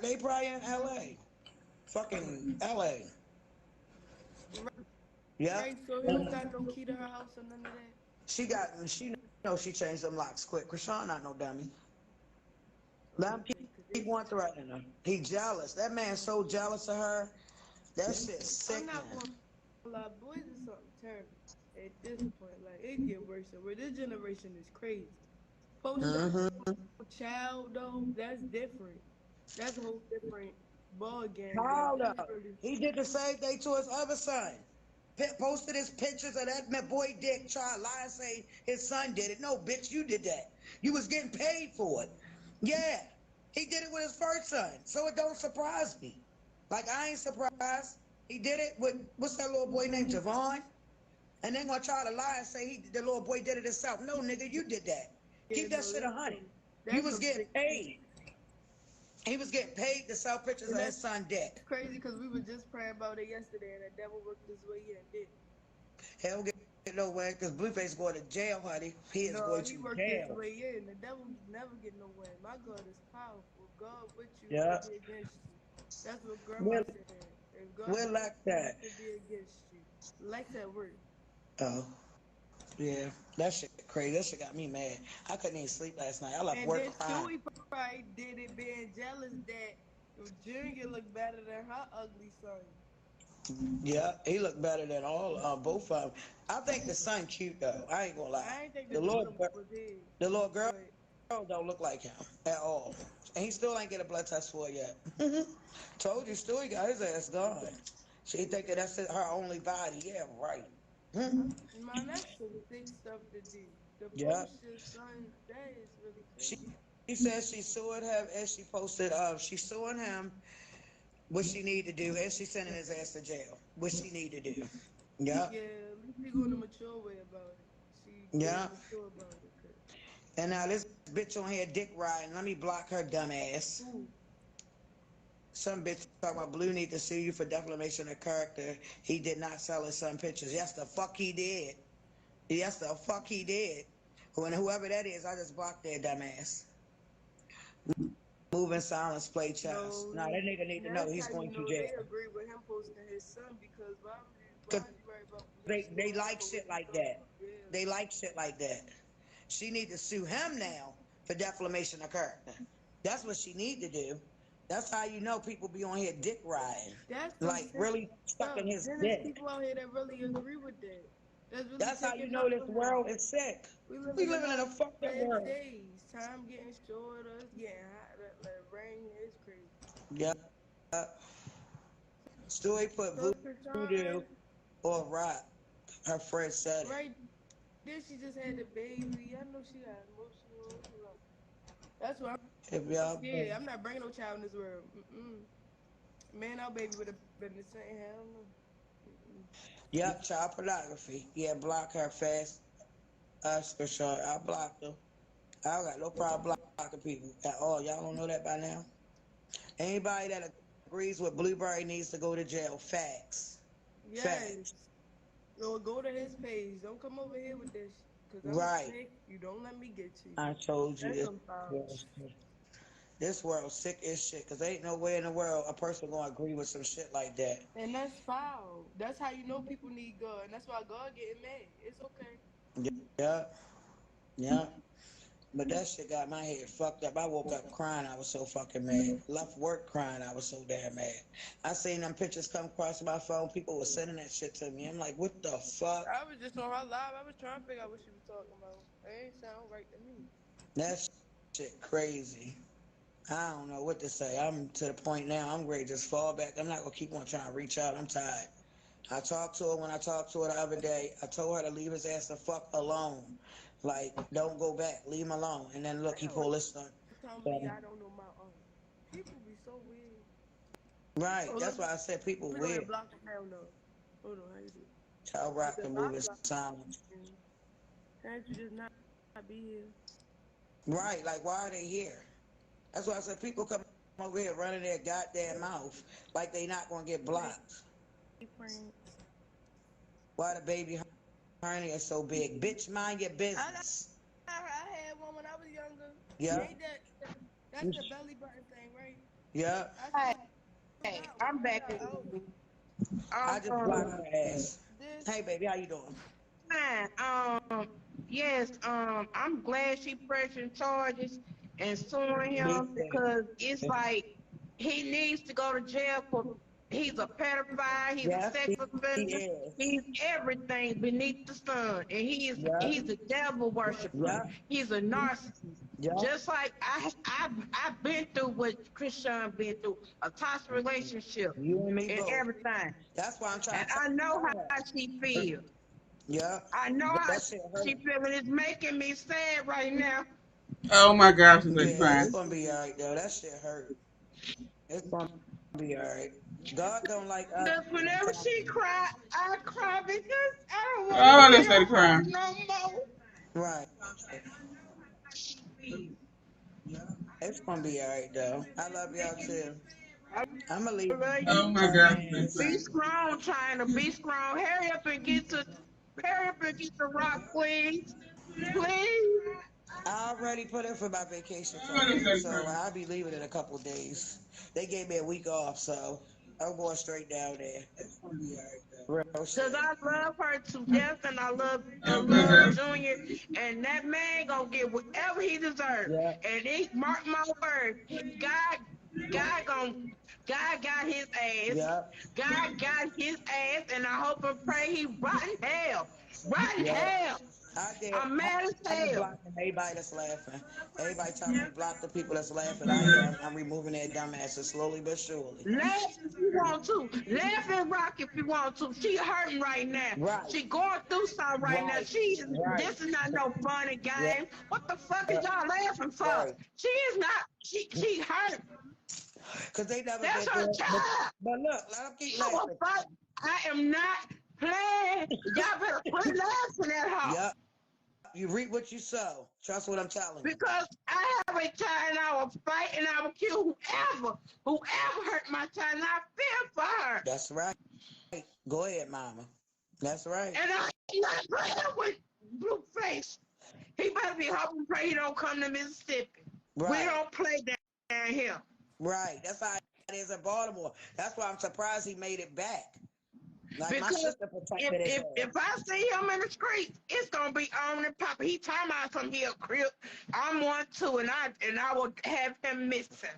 They probably in LA. Fucking LA. Right, Yep. so he don't got no key to her house or none of that. She know she changed them locks quick. Krishan not no dummy. Let him Okay, cause keep it's. on threatening her. He jealous. That man's so jealous of her. That shit's I'm not gonna sickening. lie, boys is something terrible. At this point, like it get worse and worse. This generation is crazy. Post up Mm-hmm. a child though, that's different. That's a whole different ball game. But How this though? really, He did the same thing to his other son. Posted his pictures of that my boy Dick, try to lie and say his son did it. No, bitch, you did that. You was getting paid for it. Yeah, he did it with his first son, so it don't surprise me. Like I ain't surprised. He did it with what's that little boy named Javon, and then gonna try to lie and say the little boy did it himself. No, nigga, you did that. yeah, Keep that no, shit that's 100. You that's was some getting sick shit. paid. He was getting paid to sell pictures And of his that's son Dick. crazy because we were just praying about it yesterday, and the devil worked his way in, didn't he? He'll get nowhere because Blueface going to jail, honey. He is No, going he to worked his jail. way in. The devil never get no way. My God is powerful. If God with you, who Yeah. can be against you? That's what Grandma We're, said. If God we're be with like you, who that. can be against you? Lex at work. Oh, yeah. That shit crazy. That shit got me mad. I couldn't even sleep last night. I left And work then crying. Stewie probably did it being jealous that Junior looked better than her ugly son. Yeah, he looked better than both of them. I think the son cute though. I ain't gonna lie. I ain't think The that the son little was his, the little girl but don't look like him at all, and he still ain't get a blood test for it yet. Told you, Stewie got his ass gone. She think that that's her only body. Yeah, right. Hmm. man, that's some sick stuff to do. The Yeah. post your son, that is really She crazy. she says she suing him and she posted she's suing him what she need to do and she's sending his ass to jail. What she need to do. Yeah. Yeah, at least she going a mature way about it. She being Yeah. mature about it. Cause And now this bitch on here dick riding. Let me block her dumb ass. ooh, Some bitch talking about Blue need to sue you for defamation of character. He did not sell his son pictures. Yes, the fuck he did. Yes, the fuck he did. When whoever that is, I just blocked their dumb ass. Moving silence, play chess. Now that no, nigga need to know that's he's how you going to know they jail. agree with him posting his son because why Cause would you worry about they police they doing like whatever with shit his like daughter? that. Yeah. They like shit like that. She need to sue him now for defamation of character. That's what she need to do. That's how you know people be on here dick riding, That's some like sick really sucking stuff. his Then there's dick. people out here that really agree with that. That's really That's how you taking know up this for him. world is sick. We We living in living in those a fucked up bad world. days. Time getting shorter, it's getting hot. Let it rain. It's crazy. Yeah. Stewie put So Krishan, voodoo or rock. Her friend said it. right there, she just had the baby. I know she got emotional. That's why If I'm y'all scared. I'm not bringing no child in this world. Mm-mm. Man, our baby would have been the same. Hell no. Mm-mm. Yep, child pornography. Yeah, block her fast. Us for sure. I blocked her. I don't got no problem blocking people at all. Y'all don't know that by now. Anybody that agrees with Blueberry needs to go to jail. Facts. Facts. Yes. Or go to his page. Don't come over here with this. Because I'm a Right. snake. You don't let me get to you. I told you That's this some foul world, shit. this world sick as shit. Cause ain't no way in the world a person gonna agree with some shit like that. And that's foul. That's how you know people need God. And that's why God getting mad. It's okay. Yeah. Yeah. But that shit got my head fucked up. I woke up crying. I was so fucking mad. Left work crying. I was so damn mad. I seen them pictures come across my phone. People were sending that shit to me. I'm like, what the fuck? I was just on her live. I was trying to figure out what she was talking about. It ain't sound right to me. That shit crazy. I don't know what to say. I'm to the point now. I'm ready to just fall back. I'm not gonna keep on trying to reach out. I'm tired. I talked to her when I talked to her the other day. I told her to leave his ass the fuck alone. Like, don't go back. Leave him alone. And then look, I he know pulled this stuff. telling me I don't know my own. People be so weird. Right. Oh, let That's me, why I said people let me go ahead and weird. block him. Hell no. Hold on, how you do? Tell Rock to Because move I in blocked silence. him. Can't you just not be here? Right. Like, why are they here? That's why I said people come over here running their goddamn mouth like they not gonna get Hey, blocked. Prince. Why the baby hernia is so big? Bitch, mind your I got business. I had one when I was younger. Yeah. Ain't that that's the belly button thing, right? Yeah. I Hey, still got one. I'm I back got oh again. I just blocked Um, her ass. this. Hey, baby, how you doing? fine. Yes. I'm glad she pressing charges and suing Me him too. because it's like he needs to go to jail for. He's a pedophile. He's a Yes, sex he offender. is. He's everything beneath the sun, and Yeah. he's a devil worshiper. Yeah. He's a narcissist. Yeah. Just like I've been through what Christian been through, a toxic relationship You and me and both. everything. That's why I'm trying And to I know tell how she her. feels. Yeah. I know how That shit she hurt. feels, and it's making me sad right now. Oh my gosh, it's like Yeah, it's crying. gonna be all right though. That shit hurt. It's gonna be all right. God don't like Because ugly. I'm whenever telling she you. cry, I cry because I don't want to Oh, see let's let her it hurt cry. no more. Right. It's gonna be all right though. I love y'all too. I I'ma leave love in Oh you. my 10 gosh, it's like minutes. Be crying. strong, trying to be strong. Hurry up and get to rock, please. Please. I already put in for my vacation Oh, let's time, let it so cry. I'll be leaving in a couple of days. They gave me a week off, so I'm going straight down there. It's gonna be alright though. Real Cause shit. I love her to death, and I Oh my love gosh. Junior, and that man gonna get whatever he deserves. Yeah, And he mark my word, God, God gonna, God got his ass, yeah, God got his ass, and I hope and pray he rotten yeah. hell. I did. I'm mad as I done hell. blocked everybody that's laughing. Everybody telling me block the people that's laughing. I am. I'm removing their dumbasses slowly but surely. Laugh if you want to. Laugh and rock if you want to. She hurting right now. Right, She going through something right now. right, right. This is not no funny Yeah, game. What the fuck is y'all laughing for? right. She is not. She hurt. Cause they never That's been her through it. child. But look, let them keep I will laughing. fight. I am not playing. Y'all better quit laughing at her. Yep. You reap what you sow. Trust what I'm telling you. Because I have a child and I will fight and I will kill whoever hurt my child, and I feel for her. That's right. Go ahead, mama. That's right. And I ain't not playing with Blueface. He better be hoping pray he don't come to Mississippi. We Right. don't play down here. Right. That's how it is in Baltimore. That's why I'm surprised he made it back. Like my Because sister protected his if ass. I see him in the street, it's gonna be on and popping. He talking about some here crip. I'm one too, and I will have him missing.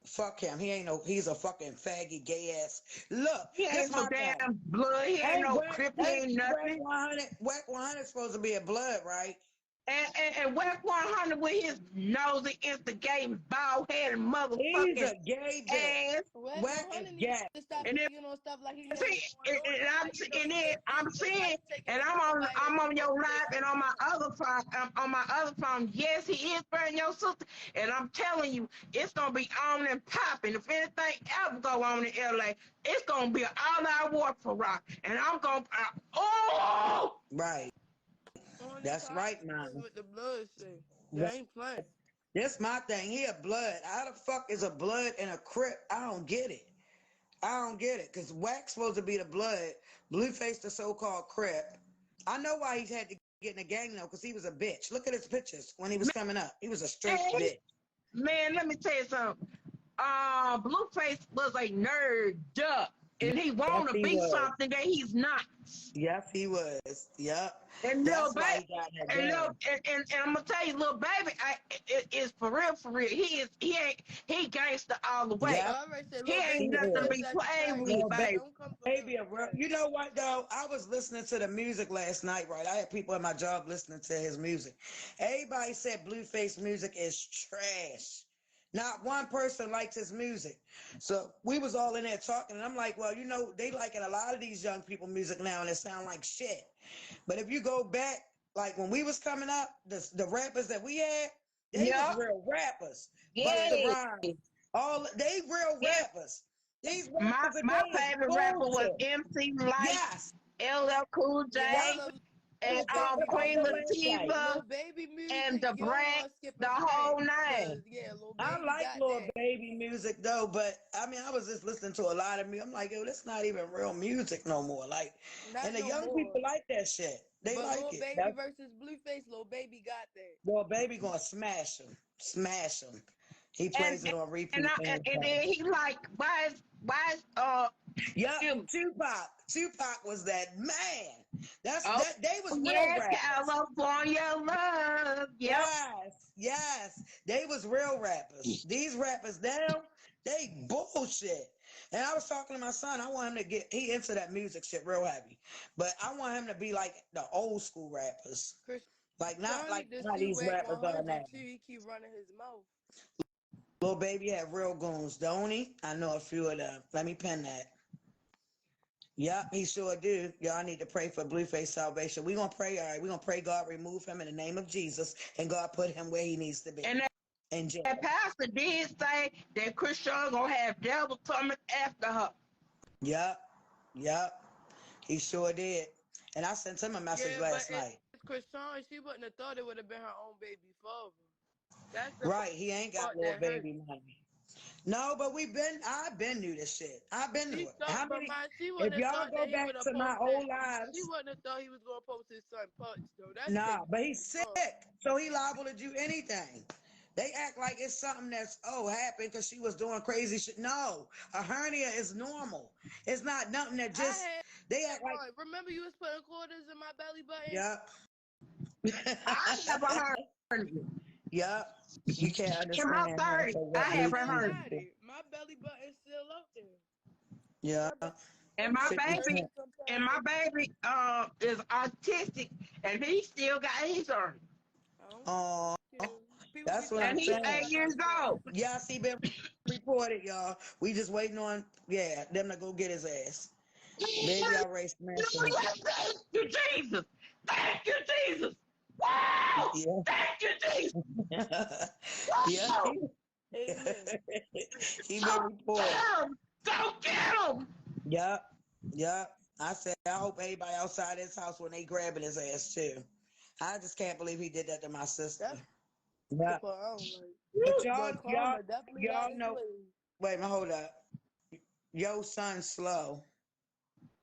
Fuck him. He ain't no. He's a fucking faggot, gay ass. Look, He this ain't no my thing. damn blood. He ain't Ain't no wet. crip. He Ain't ain't wet nothing. 100. Wet 100 supposed to be a blood, right? And West 100 with his nosy, instigating, bald headed He's motherfucking a gay bitch. ass. West Wet is 100 needs gay. to stop And speaking on stuff like he know see, what's going on and like you know and he then just I'm did something seeing, like taking and it from somebody that I'm he on know your did live, and something like on my other phone, yes, he is burning your sister, and I'm telling you, it's gonna be on and popping. If anything ever go on in LA, it's gonna be an all-out war for Rock, and I'm gonna, oh, Right. on the That's top right, mama. with the blood shit. They That- ain't playing. This my thing. He a blood. How the fuck is a blood and a crip? I don't get it. I don't get it. Cause Wax supposed to be the blood. Blueface the so-called crip. I know why he had to get in the gang though, cause he was a bitch. Look at his pictures when he was coming up. He was a straight man, bitch. man, let me tell you something. Blueface was a nerd, and he Yes, wanna he be was. something that he's not. Yes, he was. Yep. And little That's why baby, he got in that and little, gang. and I'm gonna tell you, little baby, is for real, for real. He gangster all the way. Yep, I already said He little he ain't baby nothing to is. is be as a played faggot. with, Little baby. Don't come for him. baby, you know what though? I was listening to the music last night, right? I had people at my job listening to his music. Everybody said Blueface music is trash. Not one person liked his music. So we was all in there talking, and I'm like, well, you know, they liking a lot of these young people music now, and it sound like shit. But if you go back, like when we was coming up, the rappers that we had, they was Yep. real rappers. Busta Yeah. Rhymes, all they real Yeah. rappers. These My rappers my today is favorite rapper was bullshit. MC Light, Yes, LL Cool J, Yeah, I that's love and little what baby about Queen the music. last night. Latifah, Little baby and music, the you don't Brat, want to skip the a whole step. nine. Cause yeah, little I baby like got little that. baby music though, but I mean, I was just listening to a lot of music. I'm like, yo, that's not even real music no more. Like, and Not the no young more. people like that shit. They But like little it. baby That's versus Blueface, little baby got that. well, baby gonna smash them, smash them. He And plays it on repeat. and then he like, why is Yep, him? Tupac was that man. Oh They was real yeah, rappers. California love. Yep. Yes, they was real rappers. These rappers now, they bullshit. And I was talking to my son. I want him to he into that music shit real heavy, but I want him to be like the old school rappers, Chris like not Sean like need to how see these Whack rappers are 100 now. too. He keep running his mouth. Little baby have real goons, don't he? I know a few of them. Let me pin that. Yep, he sure do. Y'all need to pray for Blueface salvation. We're gonna pray, all right. We're gonna pray God remove him in the name of Jesus and God put him where he needs to be. And In jail. that pastor did say that Christian gonna have devil coming after her. Yep. Yep. He sure did. And I sent him a message Yeah, but last night. it's Chris Sean. She wouldn't have thought it would have been her own baby father. That's the Right. He ain't got part little that hurt. baby money. No, but I've been new this shit. I've been new She it. thought, How but many she if wouldn't have y'all thought go that he back would have to my posted. old She lives, wouldn't have thought he was gonna post his son punch though. That's nah, crazy. but he's sick. So he liable to do anything. They act like it's something that's happened because she was doing crazy shit. No, a hernia is normal. It's not nothing that just I they had act like. one. Remember you was putting quarters in my belly button? Yep. I never heard it. Yep. You can't In my understand half 30s, of I what I haven't still Blueface heard got it. do. it. My belly button's still up there. Yeah. My And belly my button baby, hurt sometimes. is autistic, and he still got his hernia. Oh, Oh, people be that's what trying I'm And to he play with saying. 8 my years baby button. old. Yes, he been reported, y'all. We just waiting on them to go get his ass. Baby, I raised smashing it. Thank you, Jesus. Thank you, Jesus. Wow. Yeah. Thank you, Jesus. Yeah. Wow. Amen. He been Don't reported. get him. Don't get him. Yep. Yep. I said, I hope everybody outside his house when they grabbing his ass too. I just can't believe he did that to my sister. That's the Yeah. part I don't like. But But karma definitely got y'all its know. ways. Wait a minute, hold up. Yo, son slow.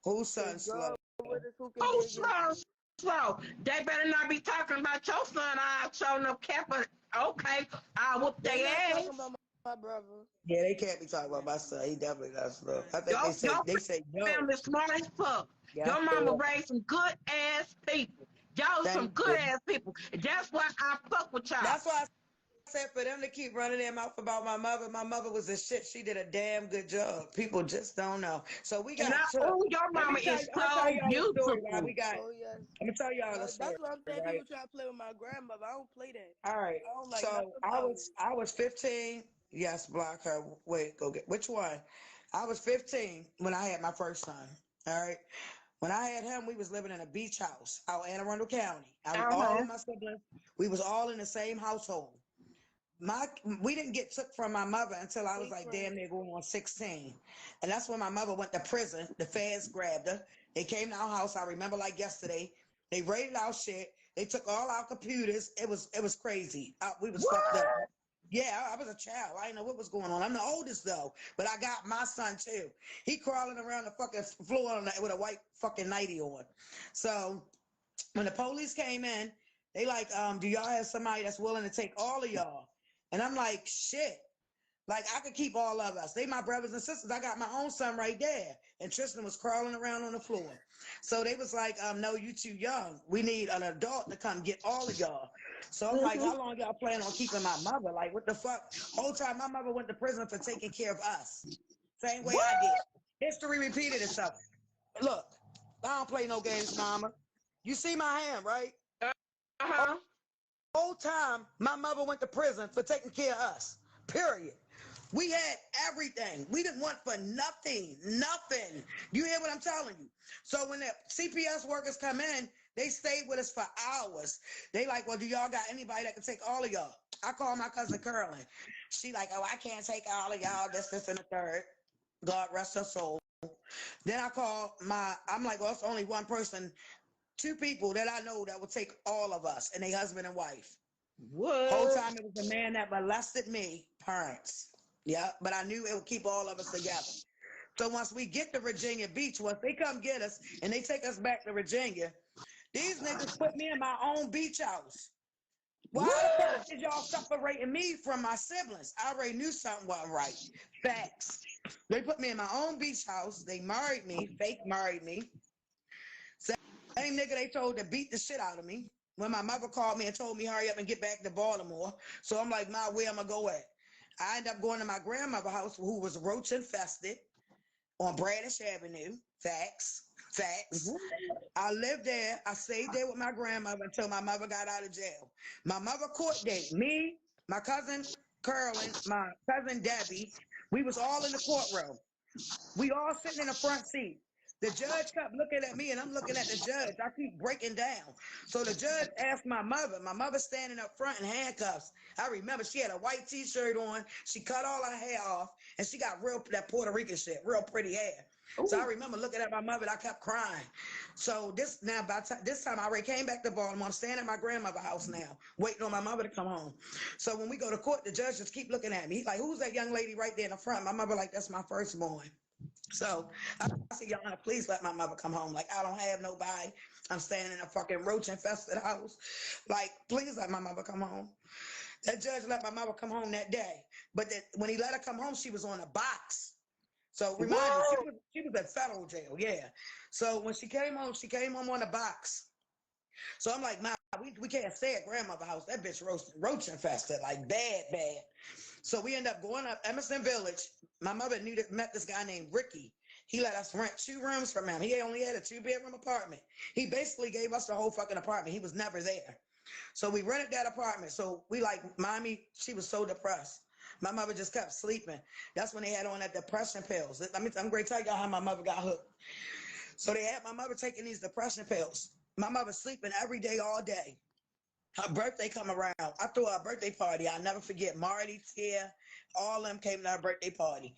Whose son Cause slow? God with us, who can be Oh, against slow, us? slow. They better not be talking about your son. I'll show no cap. Okay, I'll whoop They their not talking ass. about my brother. Yeah, they can't be talking about my son. He definitely got slow. I think Your they say yo. family smart as fuck. Yeah. Your mama raised some good ass people. Y'all some Thank good you. ass people. That's why I fuck with y'all. That's why I said for them to keep running their mouth about my mother. My mother was a shit. She did a damn good job. People just don't know. So we And got took. your Let me mama tell is you, I'm gonna tell so y'all a story. Right? beautiful. I'm Oh yes. gonna tell y'all a story. That's what I'm saying. Right. People try to play with my grandmother. I don't play that. All right. I don't like So nothing about it. I was 15. Yes, block her. Wait, go get which one? I was 15 when I had my first son. All right. When I had him, we was living in a beach house out in Anne Arundel County. All Uh-huh. of my siblings, we was all in the same household. We didn't get took from my mother until I was Hey, like friend. damn near going on 16. And that's when my mother went to prison. The feds grabbed her. They came to our house. I remember like yesterday. They raided our shit. They took all our computers. It was crazy. We was fucked up. What? Yeah, I was a child. I didn't know what was going on. I'm the oldest though, but I got my son too. He crawling around the fucking floor with a white fucking nightie on. So when the police came in, they like, do y'all have somebody that's willing to take all of y'all? And I'm like, shit. Like I could keep all of us. They my brothers and sisters. I got my own son right there. And Tristan was crawling around on the floor. So they was like, no, you too young. We need an adult to come get all of y'all. So I'm like, how long y'all plan on keeping my mother? Like, what the fuck? Whole time my mother went to prison for taking care of us. Same way I did. What? History repeated itself. Look, I don't play no games, mama. You see my hand, right? Uh-huh. Whole time my mother went to prison for taking care of us. Period. We had everything. We didn't want for nothing. Nothing. You hear what I'm telling you? So when the CPS workers come in, they stayed with us for hours. They like, well, do y'all got anybody that can take all of y'all? I call my cousin Curlin. She like, oh, I can't take all of y'all. This, and the third. God rest her soul. Then I call I'm like, well, it's only one person, two people that I know that will take all of us, and they husband and wife. Whole What? time it was the man that molested me, parents. Yeah, but I knew it would keep all of us together. So once we get to Virginia Beach, once they come get us and they take us back to Virginia, these niggas put me in my own beach house. Why the fuck did y'all separating me from my siblings? I already knew something wasn't right. Facts. They put me in my own beach house. They married me, fake married me. Same nigga they told to beat the shit out of me. When my mother called me and told me hurry up and get back to Baltimore. So I'm like, my where am I go at? I ended up going to my grandmother's house who was roach infested on Bradish Avenue. Facts. Facts. I lived there. I stayed there with my grandmother until my mother got out of jail. My mother court date, me, my cousin Curlin, my cousin Debbie, we was all in the courtroom. We all sitting in the front seat. The judge kept looking at me and I'm looking at the judge. I keep breaking down. So the judge asked my mother standing up front in handcuffs. I remember she had a white t-shirt on. She cut all her hair off and she got that Puerto Rican shit, real pretty hair. Ooh. So I remember looking at my mother and I kept crying. So this time I already came back to Baltimore. I'm staying at my grandmother's house now, waiting on my mother to come home. So when we go to court, the judge just keep looking at me. He's like, who's that young lady right there in the front? My mother like, that's my firstborn. So I said, Your Honor, please let my mother come home. Like, I don't have nobody. I'm staying in a fucking roach infested house. Like, please let my mother come home. That judge let my mother come home that day. But when he let her come home, she was on a box. So remind you, she was at federal jail, yeah. So when she came home on a box. So I'm like, Ma, we can't stay at grandmother's house. That bitch roach infested, like bad. So we end up going up Emerson Village. My mother met this guy named Ricky. He let us rent 2 rooms from him. He only had a 2-bedroom apartment. He basically gave us the whole fucking apartment. He was never there. So we rented that apartment. So we like, Mommy, she was so depressed. My mother just kept sleeping. That's when they had on that depression pills. I'm going to tell y'all how my mother got hooked. So they had my mother taking these depression pills. My mother sleeping every day, all day. Her birthday come around. I threw her a birthday party. I'll never forget. Marty, Tia, all of them came to her birthday party.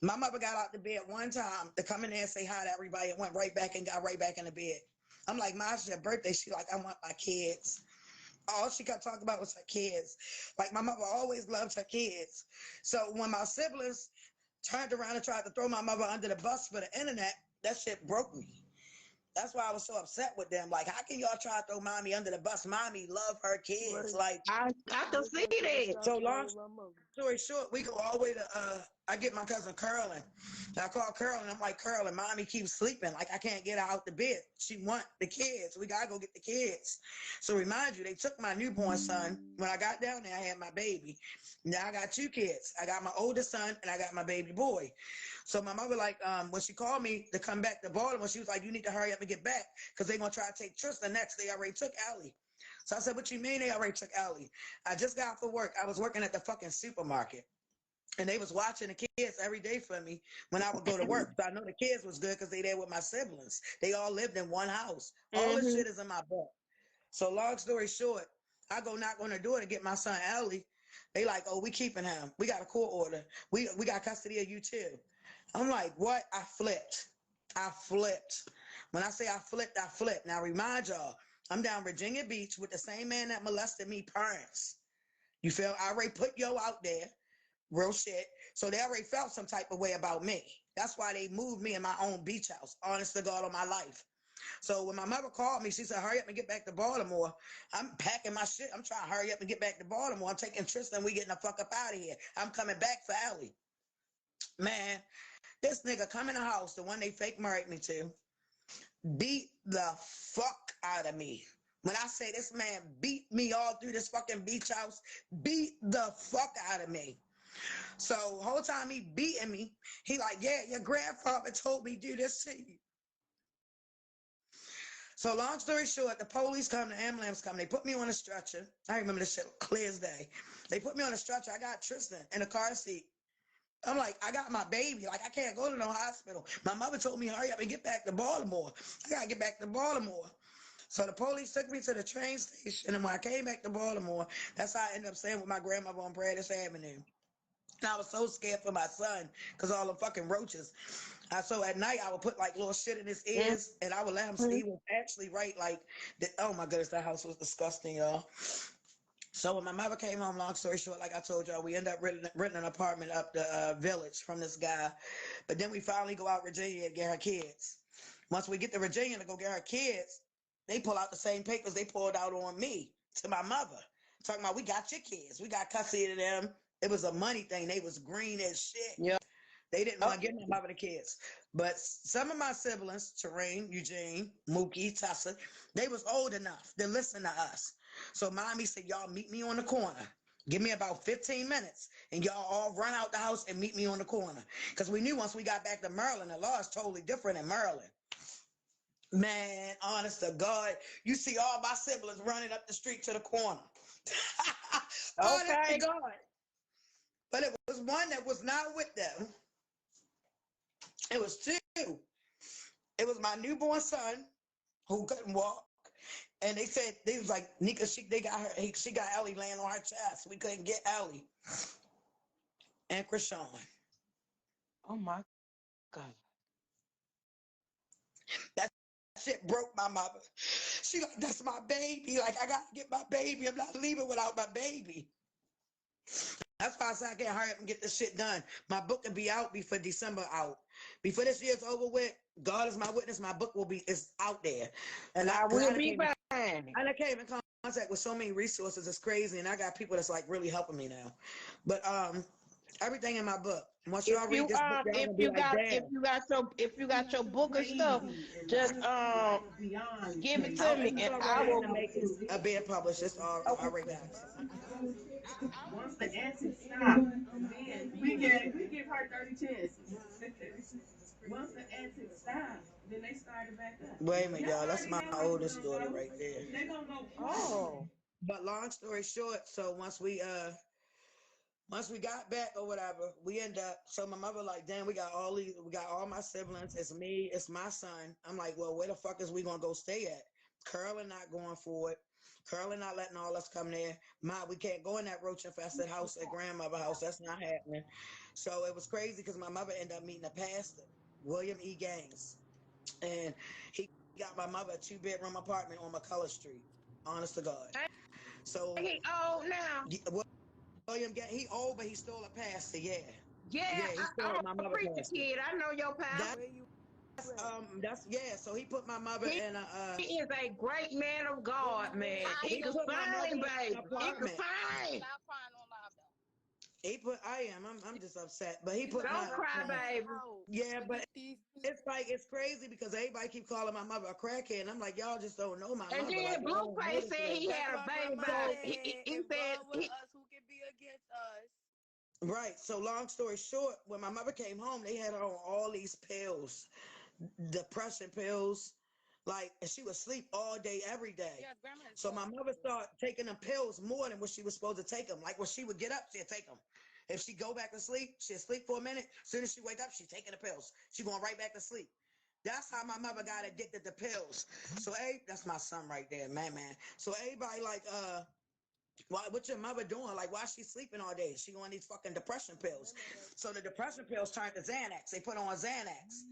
My mother got out the bed one time to come in there and say hi to everybody and went right back and got right back in the bed. I'm like, Ma, it's your birthday. She like, I want my kids. All she kept talking about was her kids. Like, my mother always loved her kids. So when my siblings turned around and tried to throw my mother under the bus for the internet, that shit broke me. That's why I was so upset with them. Like, how can y'all try to throw Mommy under the bus? Mommy love her kids. Like, I can see that. So long story short, we go all the way to, I get my cousin Curlin. And I call Curlin. I'm like, Curlin, Mommy keeps sleeping. Like, I can't get her out the bed. She want the kids. We got to go get the kids. So remind you, they took my newborn son. When I got down there, I had my baby. Now I got 2 kids. I got my oldest son and I got my baby boy. So my mother, like, when she called me to come back to Baltimore, she was like, you need to hurry up and get back because they're going to try to take Tristan next. They already took Allie. So I said, what you mean they already took Allie? I just got off of work. I was working at the fucking supermarket. And they was watching the kids every day for me when I would go to work. So I know the kids was good because they there with my siblings. They all lived in one house. All this shit is in my book. So long story short, I go knock on the door to get my son Allie. They like, oh, we keeping him. We got a court order. We got custody of you too. I'm like, what? I flipped. When I say I flipped. Now remind y'all, I'm down Virginia Beach with the same man that molested me parents. You feel? I already put yo out there. Real shit. So they already felt some type of way about me. That's why they moved me in my own beach house. Honest to God, all my life. So when my mother called me, she said, hurry up and get back to Baltimore. I'm packing my shit. I'm trying to hurry up and get back to Baltimore. I'm taking Tristan. We getting the fuck up out of here. I'm coming back for Allie. Man, this nigga come in the house, the one they fake married me to, beat the fuck out of me. When I say this man beat me all through this fucking beach house, beat the fuck out of me. So whole time he beating me, he like, yeah, your grandfather told me do this to you. So long story short, the police come, the ambulance come, they put me on a stretcher. I remember this shit clear as day. They put me on a stretcher. I got Tristan in a car seat. I'm like, I got my baby. Like, I can't go to no hospital. My mother told me, hurry up and get back to Baltimore. I got to get back to Baltimore. So the police took me to the train station. And when I came back to Baltimore, that's how I ended up staying with my grandmother on Bradish Avenue. And I was so scared for my son because all the fucking roaches. So at night, I would put like little shit in his ears and I would let him sleep. He was actually right. Like, oh my goodness, that house was disgusting, y'all. So when my mother came home, long story short, like I told y'all, we ended up renting an apartment up the village from this guy. But then we finally go out Virginia and get her kids. Once we get to Virginia to go get her kids, they pull out the same papers they pulled out on me to my mother. Talking about we got your kids. We got custody of them. It was a money thing. They was green as shit. Yeah. They didn't want to give my mother the kids. But some of my siblings, Terrain, Eugene, Mookie, Tessa, they was old enough to listen to us. So mommy said, y'all meet me on the corner. Give me about 15 minutes and y'all all run out the house and meet me on the corner. Because we knew once we got back to Maryland, the law is totally different in Maryland. Man, honest to God, you see all my siblings running up the street to the corner. Honest to God. But it was one that was not with them. It was two. It was my newborn son who couldn't walk. And they said, they was like, Nika, she got Ellie laying on her chest. We couldn't get Ellie. And Krishan. Oh my God. That shit broke my mother. She like, that's my baby. Like, I got to get my baby. I'm not leaving without my baby. That's why I said I can't hurry up and get this shit done. My book will be out before December out. Before this year's over with, God is my witness, my book is out there. And I will be back. And I came in contact with so many resources. It's crazy. And I got people that's like really helping me now. But everything in my book. Once y'all read this book, if you got your book and stuff, just give it to me and I will make it being published. It's already done. Once the antics stop, then we give her 30 chances. Once the antics stop, then they started back up. Wait a minute, y'all. That's my oldest daughter right there. They gonna go. Oh. But long story short, so once we got back or whatever, we end up. So my mother like, damn, we got all my siblings. It's me, it's my son. I'm like, well, where the fuck is we gonna go stay at? Curly not going for it. Curly not letting all us come there. We can't go in that roach infested house at grandmother's house. That's not happening. So it was crazy because my mother ended up meeting a pastor, William E. Gaines, and he got my mother a 2-bedroom apartment on McCullough Street. Honest to God. So He old now. William Gaines, he old, but he's still a pastor. Yeah. Yeah, he's still I'm my a mother preacher pastor. kid. I know your pastor. So he put my mother in a he is a great man of God, man. He can sing, baby. He can sing. I'm just upset, but he put Don't cry, baby. Yeah, but it's crazy because everybody keep calling my mother a crackhead, and I'm like, y'all just don't know my mother. And then like, Blueface said he had a baby by he said with us, who can be against us? Right. So long story short, when my mother came home, they had her on all these pills, depression pills, like, and she would sleep all day, every day. Yeah, so my mother started taking them pills more than what she was supposed to take them. Like when she would get up, she'd take them. If she go back to sleep, she'd sleep for a minute. As soon as she wake up, she's taking the pills. She going right back to sleep. That's how my mother got addicted to pills. So that's my son right there, man. So everybody like, what's your mother doing? Like, why is she sleeping all day? She on these fucking depression pills. So the depression pills turned to Xanax. They put her on Xanax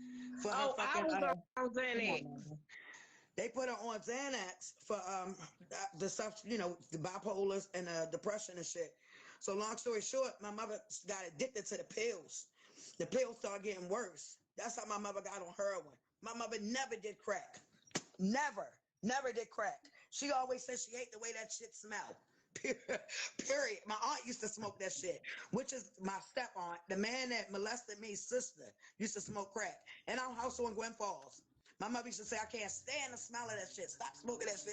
for her fucking. I was on Xanax. They put her on Xanax for the stuff, the bipolars and depression and shit. So long story short, my mother got addicted to the pills. The pills started getting worse. That's how my mother got on heroin. My mother never did crack. Never did crack. She always said she hate the way that shit smelled. Period. My aunt used to smoke that shit, which is my step aunt. The man that molested me, sister, used to smoke crack. In our house on Gwen Falls. My mother used to say, I can't stand the smell of that shit. Stop smoking that shit.